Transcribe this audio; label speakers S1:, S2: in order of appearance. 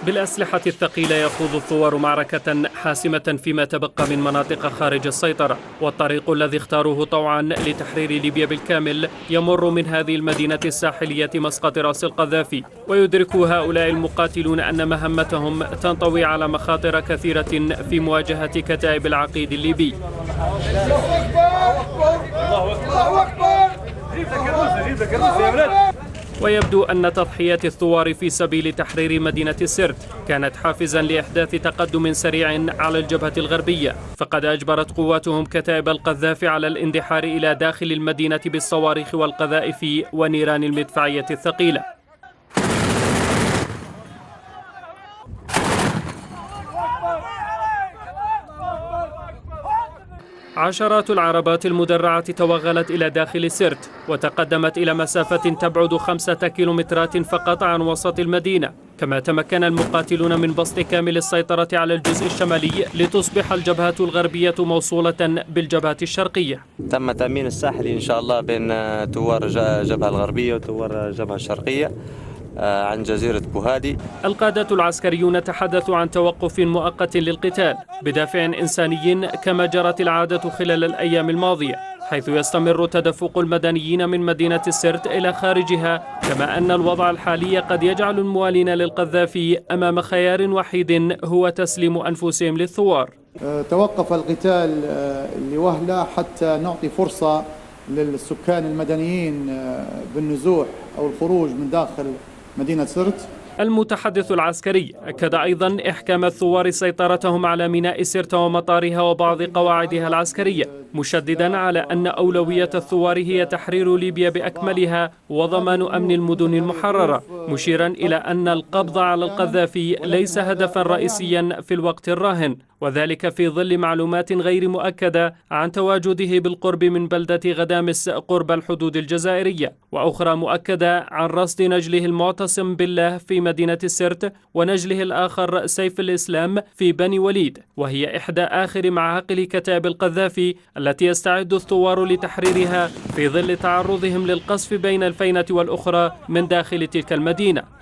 S1: بالأسلحة الثقيلة يخوض الثوار معركة حاسمة فيما تبقى من مناطق خارج السيطرة، والطريق الذي اختاروه طوعا لتحرير ليبيا بالكامل يمر من هذه المدينة الساحلية مسقط رأس القذافي. ويدرك هؤلاء المقاتلون أن مهمتهم تنطوي على مخاطر كثيرة في مواجهة كتائب العقيد الليبي. ويبدو أن تضحيات الثوار في سبيل تحرير مدينة سرت كانت حافزا لإحداث تقدم سريع على الجبهة الغربية، فقد أجبرت قواتهم كتائب القذافي على الاندحار إلى داخل المدينة بالصواريخ والقذائف ونيران المدفعية الثقيلة. عشرات العربات المدرعة توغلت إلى داخل سرت وتقدمت إلى مسافة تبعد 5 كيلومترات فقط عن وسط المدينة، كما تمكن المقاتلون من بسط كامل السيطرة على الجزء الشمالي لتصبح الجبهة الغربية موصولة بالجبهة الشرقية.
S2: تم تأمين الساحلي إن شاء الله بين ثوار الجبهة الغربية وثوار الجبهة الشرقية عن جزيرة بوهادي.
S1: القادة العسكريون تحدثوا عن توقف مؤقت للقتال بدافع إنساني كما جرت العادة خلال الأيام الماضية، حيث يستمر تدفق المدنيين من مدينة سرت إلى خارجها، كما أن الوضع الحالي قد يجعل الموالين للقذافي أمام خيار وحيد هو تسليم أنفسهم للثوار.
S3: توقف القتال لوهلة حتى نعطي فرصة للسكان المدنيين بالنزوح أو الخروج من داخل مدينة سرت.
S1: المتحدث العسكري أكد أيضا إحكام الثوار سيطرتهم على ميناء سرت ومطارها وبعض قواعدها العسكرية، مشددا على أن أولوية الثوار هي تحرير ليبيا بأكملها وضمان أمن المدن المحررة، مشيرا إلى أن القبض على القذافي ليس هدفا رئيسيا في الوقت الراهن، وذلك في ظل معلومات غير مؤكدة عن تواجده بالقرب من بلدة غدامس قرب الحدود الجزائرية، وأخرى مؤكدة عن رصد نجله المعتصم بالله في مدينة سرت ونجله الآخر سيف الإسلام في بني وليد، وهي إحدى آخر معاقل كتائب القذافي التي يستعد الثوار لتحريرها في ظل تعرضهم للقصف بين الفينة والأخرى من داخل تلك المدينة.